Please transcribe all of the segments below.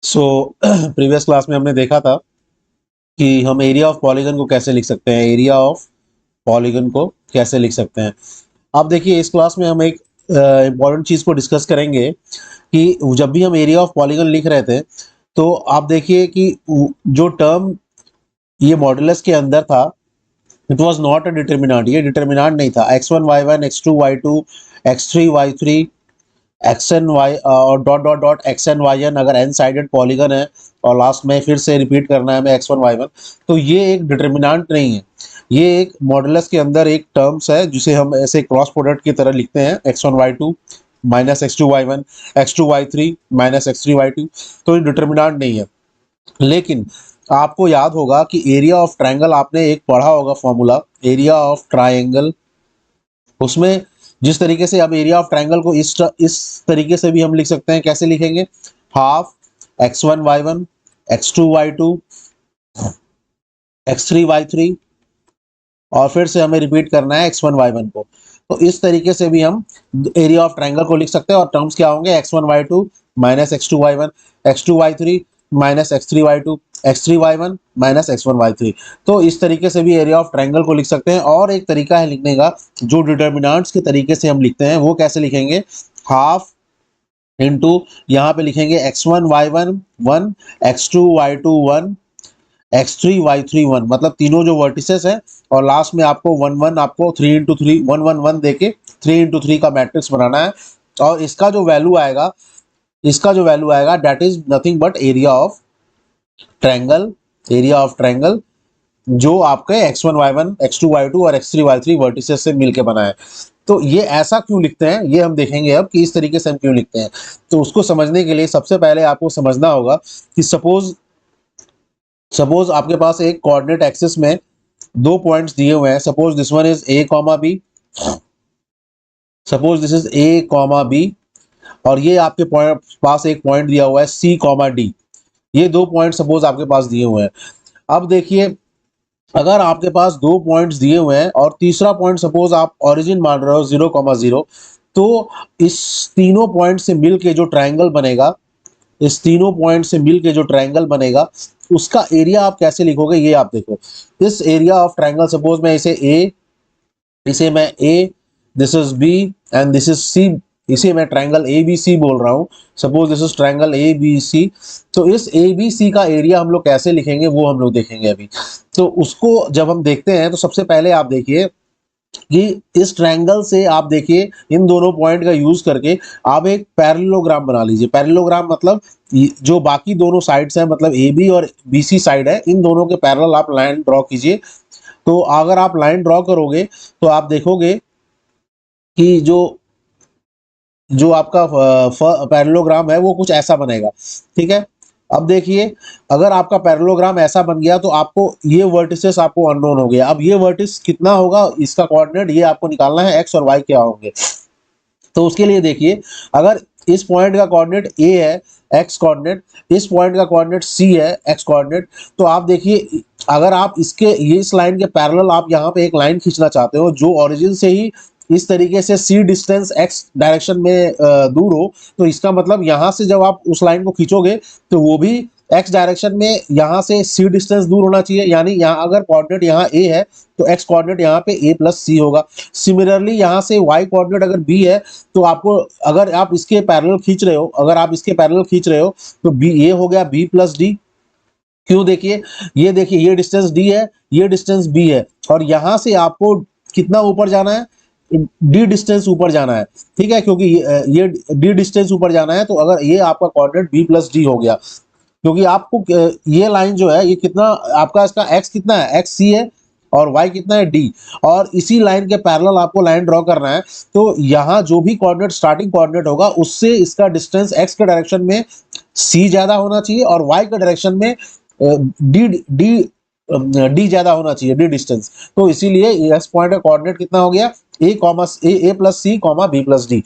So previous class में हमने देखा था कि हम एरिया ऑफ पॉलीगन को कैसे लिख सकते हैं। एरिया ऑफ पॉलीगन को कैसे लिख सकते हैं। अब देखिए इस क्लास में हम एक इम्पॉर्टेंट चीज़ को डिस्कस करेंगे कि जब भी हम एरिया ऑफ पॉलीगन लिख रहे थे तो आप देखिए कि जो टर्म ये मॉडुलस के अंदर था, it was not a determinant. ये डिटर्मिनेंट नहीं था। x1 y1 x2 y2 x3 y3 x n y और dot dot dot x n y n अगर एन साइडेड पॉलीगन है और लास्ट में फिर से रिपीट करना है हमें एक्स वन वाई वन, तो ये एक डिटर्मिनेंट नहीं है। ये एक मॉडुलस के अंदर एक टर्म्स है जिसे हम ऐसे क्रॉस प्रोडक्ट की तरह लिखते हैं, x one y two minus x two y one x two y three minus x three y two. तो ये डिटर्मिनेंट नहीं है। लेकिन आपको याद होगा कि एरिया ऑफ ट्रायंगल आपने एक पढ़ा होगा फॉर्मूला, एरिया ऑफ ट्रायंगल। उसमें जिस तरीके से अब एरिया ऑफ ट्रायंगल को इस तरीके से भी हम लिख सकते हैं। कैसे लिखेंगे? Half x one y one x two y two x three y three और फिर से हमें रिपीट करना है एक्स वन वाई वन को। तो इस तरीके से भी हम एरिया ऑफ ट्रायंगल को लिख सकते हैं और टर्म्स क्या होंगे? X one y two minus x two y one x two y three minus x three y two x three y one minus x one y three. तो इस तरीके से भी एरिया ऑफ ट्रायंगल को लिख सकते हैं। और एक तरीका है लिखने का जो डिटर्मिनेंट्स के तरीके से हम लिखते हैं, वो कैसे लिखेंगे? हाफ इंटू यहाँ पे लिखेंगे x one y one one x two y two one x three y three one, मतलब तीनों जो वर्टिसेस है और लास्ट में आपको वन वन, आपको three into three one one one देके थ्री इंटू थ्री का मैट्रिक्स बनाना है। और इसका जो वैल्यू आएगा, that is nothing but area of triangle. Area of triangle जो आपके x one y one x two y to और x three y three vertices से मिलके बना है। तो ये ऐसा क्यों लिखते हैं ये हम देखेंगे अब कि इस तरीके से हम क्यों लिखते हैं। तो उसको समझने के लिए सबसे पहले आपको समझना होगा कि सपोज आपके पास एक कोऑर्डिनेट एक्सिस में दो पॉइंट्स दिए हुए हैं। Suppose this one is a comma b, suppose this is a comma b, और ये आपके पास एक पॉइंट दिया हुआ है सी कॉमा डी। ये दो पॉइंट सपोज आपके पास दिए हुए हैं। अब देखिए, अगर आपके पास दो पॉइंट्स दिए हुए हैं और तीसरा पॉइंट सपोज आप ओरिजिन मान रहे हो 0,0, तो इस तीनों पॉइंट से मिलके जो ट्रायंगल बनेगा, इस तीनों पॉइंट से मिलके जो ट्रायंगल बनेगा उसका एरिया आप कैसे लिखोगे ये आप देखो। इस एरिया ऑफ ट्रायंगल सपोज मैं इसे मैं A, this is B and this is C, इसे मैं ट्रायंगल ए बी सी बोल रहा हूँ। Suppose this is triangle A B C. तो इस ए बी सी का एरिया हम लोग कैसे लिखेंगे वो हम लोग देखेंगे अभी। तो उसको जब हम देखते हैं तो सबसे पहले आप देखिए कि इस ट्रायंगल से आप देखिए इन दोनों पॉइंट का यूज करके आप एक पैरेललोग्राम बना लीजिए। पैरेललोग्राम मतलब जो बाकी दोनों साइड्स हैं, मतलब ए बी और बी सी साइड है, इन दोनों के पैरेलल आप लाइन ड्रॉ कीजिए। तो अगर आप लाइन ड्रॉ करोगे तो आप देखोगे कि जो जो आपका पैरेललोग्राम है वो कुछ ऐसा बनेगा। ठीक है। अब देखिए, अगर आपका पैरेललोग्राम ऐसा बन गया तो आपको ये वर्टिसेस आपको अननोन हो गया। अब ये वर्टिस कितना होगा, इसका कोऑर्डिनेट ये आपको निकालना है, एक्स और वाई क्या होंगे। तो उसके लिए देखिए, अगर इस पॉइंट का कोऑर्डिनेट ए है एक्स कोऑर्डिनेट, इस पॉइंट का कोऑर्डिनेट सी है एक्स कोऑर्डिनेट, तो आप देखिए अगर आप ये इस लाइन के पैरेलल आप यहाँ पे एक लाइन खींचना चाहते हो जो ओरिजिन से ही इस तरीके से सी डिस्टेंस एक्स डायरेक्शन में दूर हो, तो इसका मतलब यहाँ से जब आप उस लाइन को खींचोगे तो वो भी एक्स डायरेक्शन में यहाँ से सी डिस्टेंस दूर होना चाहिए। यानी यहाँ अगर कोऑर्डिनेट यहाँ ए है तो एक्स कोऑर्डिनेट यहाँ पे ए प्लस सी होगा। सिमिलरली यहाँ से वाई कोऑर्डिनेट अगर बी है तो आपको, अगर आप इसके पैरेलल खींच रहे हो, तो बी ये हो गया बी प्लस डी। क्यों? देखिए ये डिस्टेंस डी है, ये डिस्टेंस बी है, और यहां से आपको कितना ऊपर जाना है? डी डिस्टेंस ऊपर जाना है। ठीक है, क्योंकि ये डी डिस्टेंस ऊपर जाना है, तो अगर ये आपका कोऑर्डिनेट बी प्लस डी हो गया, क्योंकि आपको ये लाइन जो है ये कितना आपका, इसका एक्स कितना है, एक्स सी है, और y कितना है, d, और इसी लाइन के पैरेलल आपको लाइन ड्रॉ करना है। तो यहाँ जो भी कोऑर्डिनेट स्टार्टिंग कोऑर्डिनेट होगा उससे इसका डिस्टेंस x के डायरेक्शन में c ज्यादा होना चाहिए और y के डायरेक्शन में d ज्यादा होना चाहिए, d डिस्टेंस। तो इसीलिए इस पॉइंट का कोऑर्डिनेट कितना हो गया, a plus c comma b plus d.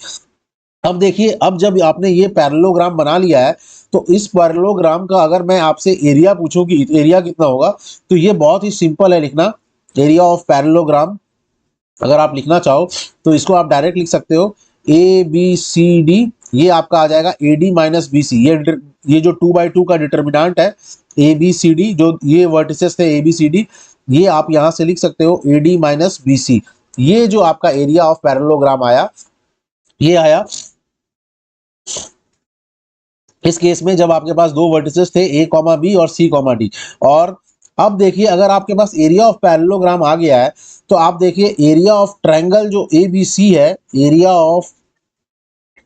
अब देखिए, अब जब आपने ये पैरेललोग्राम बना लिया है तो इस पैरेललोग्राम का अगर मैं आपसे एरिया पूछूं कि एरिया कितना होगा, तो ये बहुत ही सिंपल है लिखना। एरिया ऑफ पैरेललोग्राम अगर आप लिखना चाहो तो इसको आप डायरेक्ट लिख सकते हो, ए बी सी डी ये आपका आ जाएगा AD माइनस BC। ये जो 2/2 का डिटर्मिनेंट है ABCD, जो ये वर्टिसेस थे ABCD, ये आप यहां से लिख सकते हो AD माइनस BC। ये जो आपका एरिया ऑफ पैरेललोग्राम आया, ये आया इस केस में जब आपके पास दो वर्टिसेस थे A कॉमा B और C कॉमा D। और अब देखिए अगर आपके पास एरिया ऑफ पैरेललोग्राम आ गया है तो आप देखिए एरिया ऑफ ट्रायंगल जो ABC है, एरिया ऑफ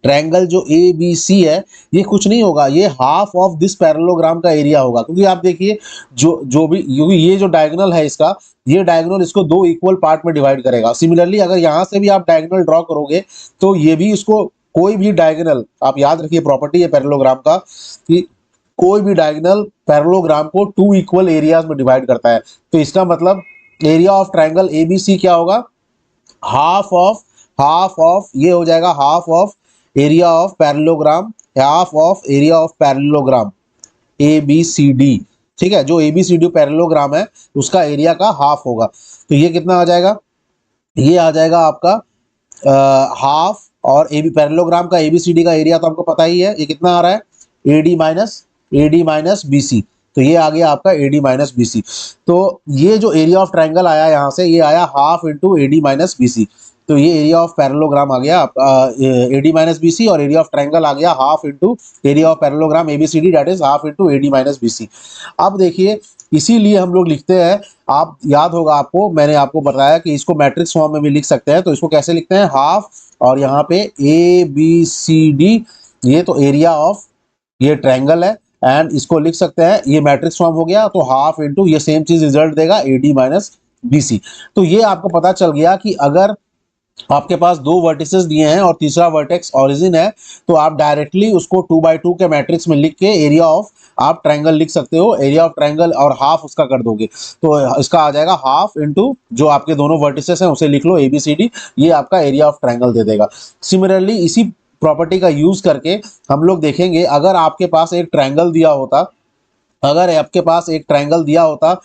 ट्रायंगल जो ABC है, ये कुछ नहीं होगा, ये हाफ ऑफ दिस पैरेललोग्राम का एरिया होगा। क्योंकि आप देखिए जो जो भी, क्योंकि ये जो डायगोनल है इसका, ये डायगोनल इसको दो इक्वल पार्ट में डिवाइड करेगा। सिमिलरली अगर यहाँ से भी आप डायगोनल ड्रॉ करोगे तो ये भी इसको, कोई भी डायगोनल, आप याद रखिए प्रॉपर्टी है पैरेललोग्राम का कि कोई भी डायगोनल पैरेललोग्राम को टू इक्वल एरियाज में डिवाइड करता है। तो इसका मतलब एरिया ऑफ ट्रायंगल ABC क्या होगा, हाफ ऑफ ये हो जाएगा half of area of parallelogram, half of area of parallelogram ABCD। ठीक है, जो ABCD पैरेललोग्राम है उसका एरिया का हाफ होगा। तो ये कितना आ जाएगा, ये आ जाएगा आपका हाफ, और पैरेललोग्राम का ABCD का एरिया तो आपको पता ही है, ये कितना आ रहा है AD माइनस BC। तो ये आ गया आपका AD माइनस BC। तो ये जो एरिया ऑफ ट्रायंगल आया यहाँ से, ये आया half into AD minus BC। तो ये एरिया ऑफ पैरेललोग्राम आ गया AD माइनस BC, और एरिया ऑफ ट्रायंगल आ गया half into area of parallelogram ABCD, that is half into AD minus BC। अब देखिए इसीलिए हम लोग लिखते हैं, आप याद होगा आपको, मैंने आपको बताया कि इसको मैट्रिक्स फॉर्म में भी लिख सकते हैं। तो इसको कैसे लिखते हैं, हाफ और यहाँ पे ABCD, ये तो एरिया ऑफ ये ट्रायंगल है, एंड इसको लिख सकते हैं, ये मैट्रिक्स फॉर्म हो गया। तो हाफ इंटू ये सेम चीज रिजल्ट देगा AD माइनस BC। तो ये आपको पता चल गया कि अगर आपके पास दो वर्टिसेस दिए हैं और तीसरा वर्टेक्स ओरिजिन है, तो आप डायरेक्टली उसको 2/2 के मैट्रिक्स में लिख के एरिया ऑफ आप ट्रायंगल लिख सकते हो, एरिया ऑफ ट्रायंगल, और हाफ उसका कर दोगे तो इसका आ जाएगा हाफ इंटू जो आपके दोनों वर्टिसेस हैं उसे लिख लो ABCD, ये आपका एरिया ऑफ ट्रायंगल दे देगा। सिमिलरली इसी प्रॉपर्टी का यूज करके हम लोग देखेंगे, अगर आपके पास एक ट्रायंगल दिया होता, अगर आपके पास एक ट्रायंगल दिया होता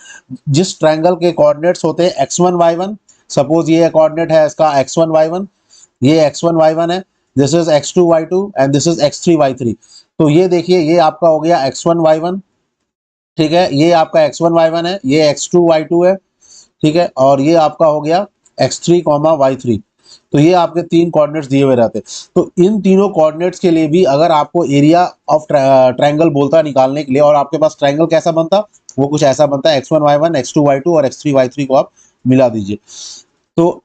जिस ट्रायंगल के कोऑर्डिनेट्स होते हैं x1 y1, सपोज ये कोऑर्डिनेट है इसका x1 y1, ये x1 y1 है, this is x2 y2 and this is x3 y3। तो ये देखिए ये आपका हो गया x1 y1, ठीक है, ये आपका x1 y1 है, ये x2 y2 है, ठीक है, और ये आपका हो गया x3 y3। तो ये आपके तीन कोऑर्डिनेट्स दिए हुए रहते। तो इन तीनों कोऑर्डिनेट्स के लिए भी अगर आपको एरिया ऑफ ट्रायंगल बोलता निकालने के लिए, और आपके पास ट्रायंगल कैसा बनता, वो कुछ ऐसा बनता है, x1 y1 x2 y2 और x3 y3 को आप मिला दीजिए। तो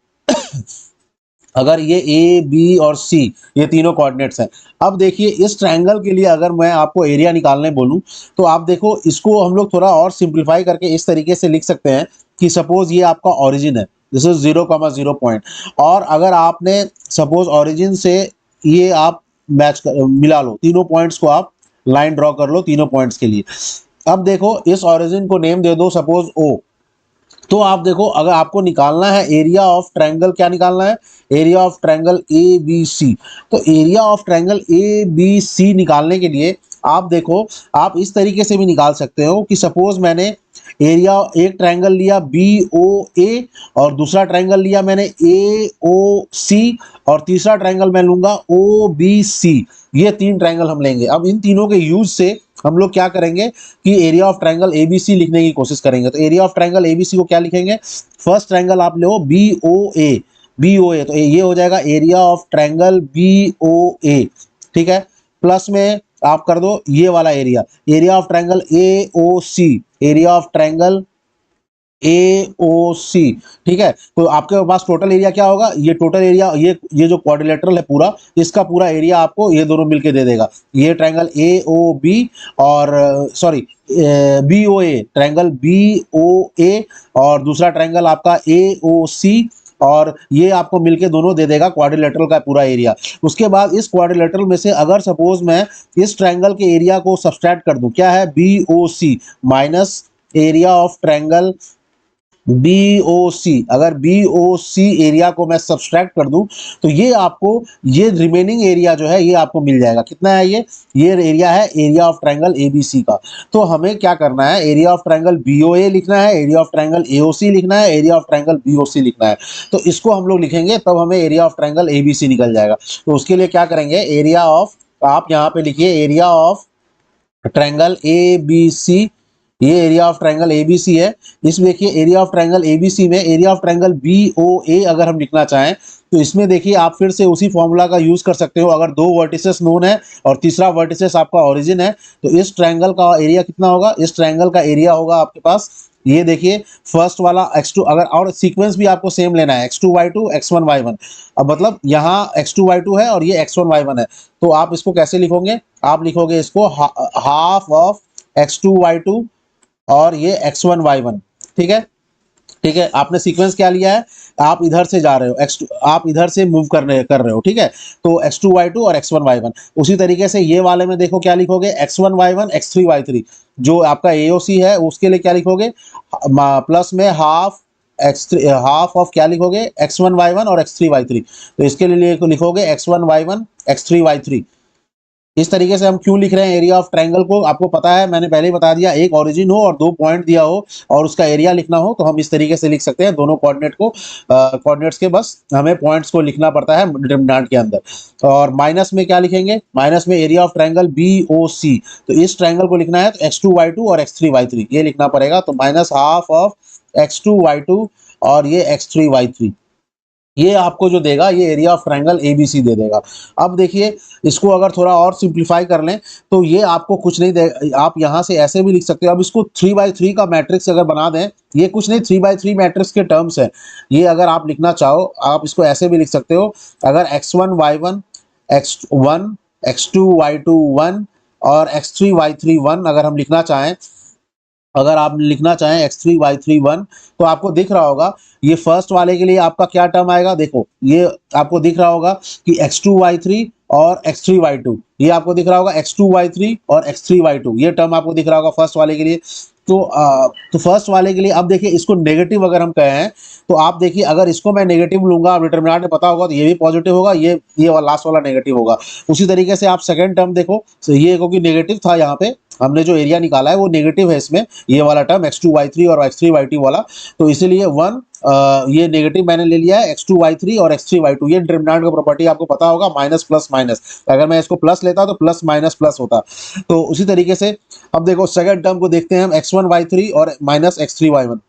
अगर ये A B और C ये तीनों कोऑर्डिनेट्स हैं, अब देखिए इस ट्रायंगल के लिए अगर मैं आपको एरिया निकालने बोलूं तो आप देखो इसको हम लोग थोड़ा और सिंप्लीफाई करके इस तरीके से लिख सकते हैं कि सपोज ये आपका ओरिजिन है, दिस इज 0,0 पॉइंट, और अगर आपने सपोज ओरिजिन से ये आप मिला लो, तीनों पॉइंट्स को आप लाइन ड्रॉ कर लो तीनों पॉइंट्स के लिए। अब देखो इस ओरिजिन को नेम दे दो सपोज O। तो आप देखो अगर आपको निकालना है एरिया ऑफ ट्रायंगल, क्या निकालना है, एरिया ऑफ ट्रायंगल ABC। तो एरिया ऑफ ट्रायंगल ABC निकालने के लिए आप देखो, आप इस तरीके से भी निकाल सकते हो कि सपोज मैंने एरिया, एक ट्रायंगल लिया BOA और दूसरा ट्रायंगल लिया मैंने AOC और तीसरा ट्रायंगल मैं लूंगा OBC। ये तीन ट्रायंगल हम लेंगे। अब इन तीनों के यूज से हम लोग क्या करेंगे कि एरिया ऑफ ट्रायंगल ABC लिखने की कोशिश करेंगे। तो एरिया ऑफ ट्रायंगल ABC को क्या लिखेंगे, फर्स्ट ट्रायंगल आप लो BOA, तो ये हो जाएगा एरिया ऑफ ट्रायंगल BOA, ठीक है, प्लस में आप कर दो ये वाला area, area of triangle AOC, area of triangle AOC, ठीक है। तो आपके पास टोटल एरिया क्या होगा, ये टोटल एरिया, ये जो क्वाड्रिलेटरल है पूरा, इसका पूरा एरिया आपको ये दोनों मिलके दे देगा। ये ट्रायंगल AOB और सॉरी BOA, ट्रायंगल BOA और दूसरा ट्रायंगल आपका AOC, और ये आपको मिलके दोनों दे देगा क्वाड्रिलेटरल का पूरा एरिया। उसके बाद इस क्वाड्रिलेटरल में से अगर सपोज मैं इस ट्रायंगल के एरिया को सब्सट्रैक्ट कर दूं, क्या है BOC minus area of triangle BOC, अगर BOC एरिया को मैं सब्सट्रैक्ट कर दूं तो ये आपको, ये रिमेनिंग एरिया जो है ये आपको मिल जाएगा। कितना है ये एरिया है एरिया ऑफ ट्रायंगल ABC का। तो हमें क्या करना है, एरिया ऑफ ट्रायंगल BOA लिखना है, एरिया ऑफ ट्रायंगल AOC लिखना है, एरिया ऑफ ट्रायंगल BOC लिखना है। तो इसको हम लोग लिखेंगे तब हमें एरिया ऑफ ट्रायंगल ABC निकल जाएगा। तो उसके लिए क्या करेंगे, एरिया ऑफ, आप यहाँ पे लिखिए एरिया ऑफ ट्रायंगल ABC, ये एरिया ऑफ ट्रायंगल ABC है। इसमें देखिए एरिया ऑफ ट्रायंगल ABC में एरिया ऑफ ट्रायंगल BOA अगर हम लिखना चाहें तो इसमें देखिए आप फिर से उसी फॉर्मूला का यूज कर सकते हो। अगर दो वर्टिसेस नोन है और तीसरा वर्टिसेस आपका ओरिजिन है तो इस ट्रायंगल का एरिया कितना होगा, इस ट्रायंगल का एरिया होगा आपके पास, ये देखिए फर्स्ट वाला x2, अगर और सीक्वेंस भी आपको सेम लेना है x2 y2 x1 y1। अब मतलब यहाँ x2 y2 है और ये x1 y1 है, तो आप इसको कैसे लिखोगे, आप लिखोगे इसको हाफ ऑफ x2 y2 और ये x1 y1। ठीक है, ठीक है, आपने सीक्वेंस क्या लिया है, आप इधर से जा रहे हो x2, आप इधर से मूव कर रहे हो, ठीक है, तो x2 y2 और x1 y1। उसी तरीके से ये वाले में देखो क्या लिखोगे, x1 y1 x3 y3, जो आपका AOC है उसके लिए क्या लिखोगे, प्लस में हाफ x3, हाफ ऑफ क्या लिखोगे x1 y1 और x3 y3। तो इसके लिए लिखोगे x1 y1 x3 y3। इस तरीके से हम क्यों लिख रहे हैं एरिया ऑफ ट्रायंगल को, आपको पता है, मैंने पहले ही बता दिया, एक ओरिजिन हो और दो पॉइंट दिया हो और उसका एरिया लिखना हो तो हम इस तरीके से लिख सकते हैं दोनों कोऑर्डिनेट को, कोऑर्डिनेट्स के बस हमें पॉइंट्स को लिखना पड़ता है डिटरमिनेंट के अंदर। और माइनस में क्या लिखेंगे, माइनस में एरिया ऑफ ट्रायंगल BOC, तो इस ट्रायंगल को लिखना है तो x2 y2 और x3 y3 ये लिखना पड़ेगा। तो minus half of x2 y2 और ये x3 y3, ये आपको जो देगा ये एरिया ऑफ ट्रायंगल ABC दे देगा। अब देखिए इसको अगर थोड़ा और सिंप्लीफाई कर लें तो ये आपको कुछ नहीं दे, आप यहाँ से ऐसे भी लिख सकते हो। अब इसको 3/3 का मैट्रिक्स अगर बना दें, ये कुछ नहीं 3/3 मैट्रिक्स के टर्म्स है ये, अगर आप लिखना चाहो आप इसको ऐसे भी लिख सकते हो। अगर x1 y1 x1 x2 y2 1 और x3 y3 1 अगर हम लिखना चाहें, अगर आप लिखना चाहें x3 y3 1, तो आपको दिख रहा होगा ये फर्स्ट वाले के लिए आपका क्या टर्म आएगा, देखो ये आपको दिख रहा होगा कि x2 y3 और x3 y2, ये आपको दिख रहा होगा x2 y3 और x3 y2, ये टर्म आपको दिख रहा होगा फर्स्ट वाले के लिए। तो फर्स्ट वाले के लिए अब देखिए इसको नेगेटिव अगर हम कहें तो आप देखिए अगर इसको मैं नेगेटिव लूंगा, आप डिटरमिनेंट में पता होगा तो ये भी पॉजिटिव होगा, ये लास्ट वाला नेगेटिव होगा। उसी तरीके से आप सेकंड टर्म देखो, तो ये क्योंकि नेगेटिव था, यहाँ पे हमने जो एरिया निकाला है वो नेगेटिव है इसमें, ये वाला टर्म x2 y3 और x3 y2 वाला, तो इसीलिए 1 ये नेगेटिव मैंने ले लिया है x2 y3 और x3 y2। ये डिटरमिनेंट का प्रॉपर्टी आपको पता होगा, माइनस प्लस माइनस, अगर मैं इसको प्लस लेता तो प्लस माइनस प्लस होता। तो उसी तरीके से अब देखो सेकंड टर्म को देखते हैं हम, x1 y3 और माइनस x3 y1।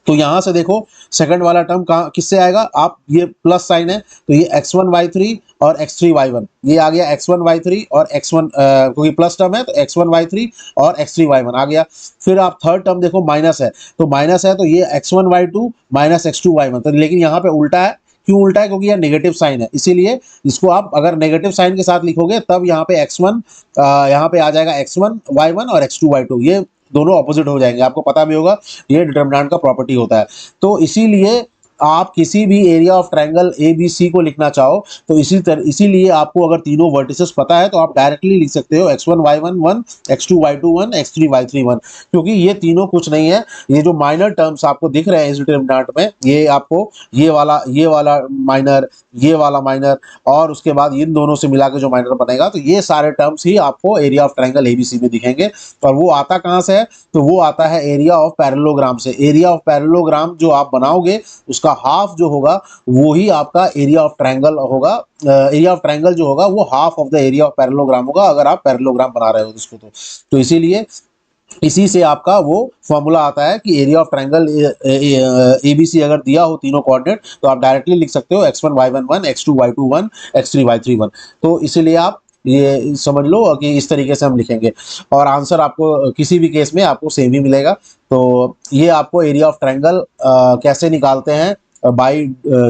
तो यहां से देखो सेकंड वाला टर्म कहाँ किससे आएगा, आप ये प्लस साइन है तो ये x1 y3 और x3 y1, ये आ गया x1 y3 और x1, क्योंकि प्लस टर्म है तो x1 y3 और x3 y1 आ गया। फिर आप थर्ड टर्म देखो माइनस है, तो माइनस है तो ये x1 y2 minus x2 y1, तो लेकिन यहाँ पे उल्टा है, क्यों उल्टा है, क्योंकि यह नेगेटिव साइन है, इसीलिए इसको आप अगर नेगेटिव साइन के साथ लिखोगे तब यहाँ पे x1, यहाँ पे आ जाएगा x1 y1 और x2 y2, ये दोनों ऑपोजिट हो जाएंगे, आपको पता भी होगा ये डिटरमिनेंट का प्रॉपर्टी होता है। तो इसीलिए आप किसी भी एरिया ऑफ ट्रायंगल ABC को लिखना चाहो तो इसीलिए आपको अगर तीनों वर्टिसेस पता है तो आप डायरेक्टली लिख सकते हो x1 y1 1 x2 y2 1 x3 y3 1, क्योंकि ये तीनों कुछ नहीं है, ये जो माइनर टर्म्स आपको दिख रहे हैं इस डिटरमिनेंट में, ये आपको ये वाला माइनर, ये वाला माइनर और उसके बाद इन दोनों से मिला के जो माइनर बनेगा, तो ये सारे टर्म्स ही आपको एरिया ऑफ ट्रायंगल ABC में दिखेंगे। और वो आता कहाँ से है, तो वो आता है एरिया ऑफ पैरेललोग्राम से। एरिया ऑफ पैरेललोग्राम जो आप बनाओगे उसका हाफ जो होगा वो ही आपका एरिया ऑफ ट्रायंगल होगा। एरिया ऑफ ट्रायंगल जो होगा वो half of the area of parallelogram होगा अगर आप पैरेललोग्राम बना रहे हो इसको। तो इसीलिए इसी से आपका वो फॉर्मूला आता है कि एरिया ऑफ ट्रायंगल ABC अगर दिया हो तीनों कोऑर्डिनेट तो आप डायरेक्टली लिख सकते हो x1 y1 1 x2 y2 1 x3 y3 1। तो इसीलिए आप ये समझ लो कि इस तरीके से हम लिखेंगे और आंसर आपको किसी भी केस में आपको सेम ही मिलेगा। तो ये आपको एरिया ऑफ ट्रायंगल कैसे निकालते हैं बाय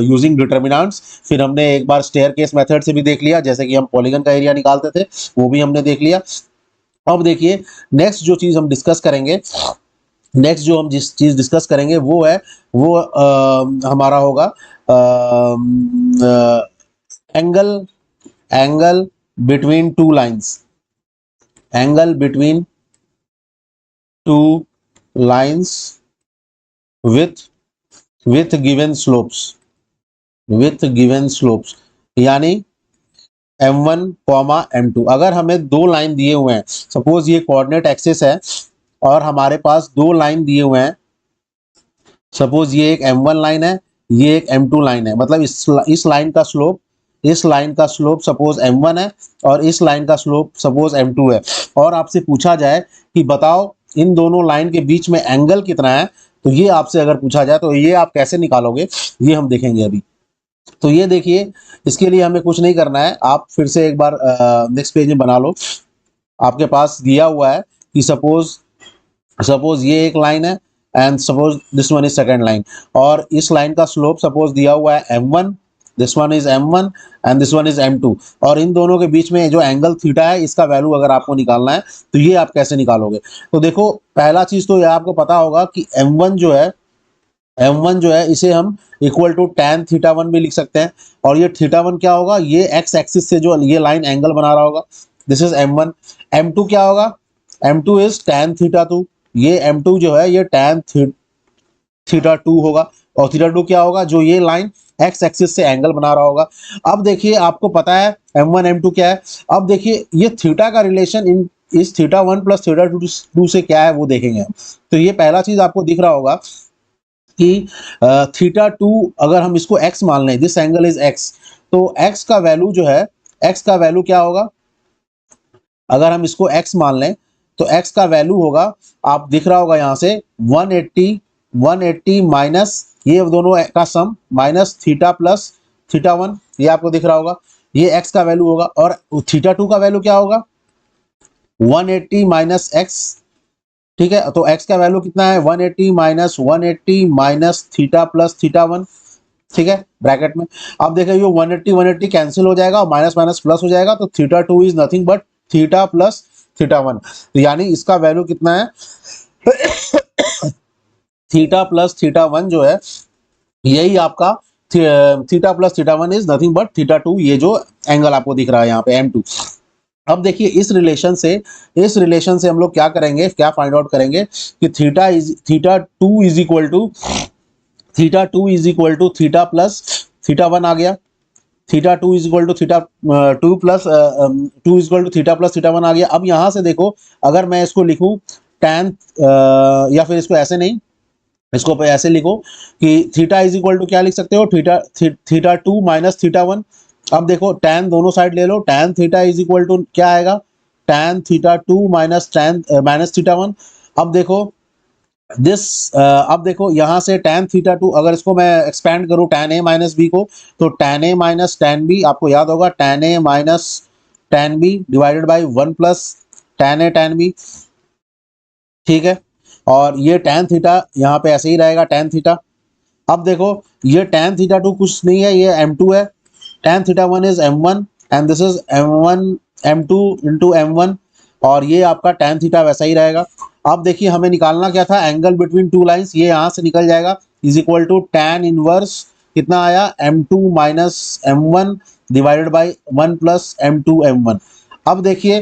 यूजिंग डिटर्मिनेंट्स। फिर हमने एक बार स्टेयरकेस मेथड से भी देख लिया, जैसे कि हम पॉलीगन का एरिया निकालते थे वो भी हमने देख लिया। अब देखिए नेक्स्ट जो चीज हम डिस्कस करेंगे, नेक्स्ट जो हम जिस चीज डिस्कस करेंगे वो है वो हमारा होगा angle, angle between two lines, angle between two lines with with given slopes, with given slopes यानी m1 कॉमा m2। अगर हमें दो लाइन दिए हुए हैं, सपोज ये कोऑर्डिनेट एक्सिस है और हमारे पास दो लाइन दिए हुए हैं, सपोज ये एक m1 लाइन है, ये एक m2 लाइन है, मतलब इस लाइन का स्लोप, इस लाइन का स्लोप सपोज m1 है और इस लाइन का स्लोप सपोज m2 है, और आपसे पूछा जाए कि बताओ इन दोनों लाइन के बीच में एंगल कितना है, तो ये आपसे अगर पूछा जाए तो ये आप कैसे निकालोगे, ये हम देखेंगे अभी। तो ये देखिए, इसके लिए हमें कुछ नहीं करना है, आप फिर से एक बार नेक्स्ट पेज में बना लो। आपके पास दिया हुआ है कि सपोज ये एक लाइन है and suppose this one is second line, और इस लाइन का स्लोप सपोज दिया हुआ है m1, this one is m1 and this one is m2, और इन दोनों के बीच में जो एंगल थीटा है इसका वैल्यू अगर आपको निकालना है तो ये आप कैसे निकालोगे। तो देखो, पहला चीज तो ये आपको पता होगा कि m1 जो है इसे हम इक्वल टू tan θ1 भी लिख सकते हैं, और ये θ1 क्या होगा, ये x एक्सिस से जो ये लाइन एंगल बना रहा होगा, दिस इज m1। m2 क्या होगा, m2 इज tan θ2, ये m2 जो है ये tan θ2 होगा, और θ2 क्या होगा, जो ये लाइन x एक्सिस से एंगल बना रहा होगा। अब देखिए, आपको पता है m1 m2 क्या है। अब देखिए ये थीटा का रिलेशन इस θ1 प्लस θ2 से क्या है वो देखेंगे। तो ये पहला चीज आपको दिख रहा होगा कि θ2 अगर हम इसको x मान लें, दिस एंगल इज x, तो x का वैल्यू जो है, x का वैल्यू क्या होगा, अगर हम इसको x मान लें तो x का वैल्यू होगा, आप दिख रहा होगा यहाँ से 180 माइनस ये दोनों का सम माइनस थीटा प्लस θ1, ये आपको दिख रहा होगा, ये x का वैल्यू होगा, और θ2 का वैल्यू क्या होगा 180 माइनस x, ठीक है। तो x का वैल्यू कितना है 180 माइनस थीटा प्लस θ1, ठीक है, ब्रैकेट में। अब देखिए ये 180 कैंसिल हो जाएगा और माइनस माइनस प्लस हो जाएगा, तो θ2 is nothing but theta plus θ1, तो यानी इसका वैल्यू कितना है थीटा प्लस θ1 जो है, यही आपका theta plus θ1 is nothing but θ2, ये जो एंगल आपको दिख रहा है यहाँ पे m2। अब देखिए इस रिलेशन से हम लोग क्या करेंगे, क्या फाइंड आउट करेंगे कि θ2 is equal to theta plus θ1 आ गया, θ2 is equal to to equal to theta plus θ1 आ गया। अब यहाँ से देखो, अगर मैं इसको लिखूं tan, या फिर इसको ऐसे नहीं, इसको ऐसे लिखो कि थीटा इज इक्वल टू क्या लिख सकते हो, θ2 माइनस θ1। अब देखो tan दोनों साइड ले लो, tan theta is equal to क्या आएगा, tan θ2 माइनस θ1। अब देखो अब देखो यहाँ से tan θ2, अगर इसको मैं एक्सपेंड करूँ tan a माइनस बी को, तो tan a minus tan b, आपको याद होगा tan a minus tan b divided by 1 plus tan a tan b, ठीक है। और ये tan थीटा यहाँ पे ऐसे ही रहेगा tan थीटा। अब देखो ये tan θ2 कुछ नहीं है, ये m2 है, tan θ1 is m1 and this is m2 into m1, और ये आपका tan थीटा वैसा ही रहेगा। अब देखिए हमें निकालना क्या था, एंगल बिटवीन टू लाइंस, ये यहाँ से निकल जाएगा, is equal to tan inverse कितना आया m2 minus m1 divided by 1 plus m2 m1। अब देखिए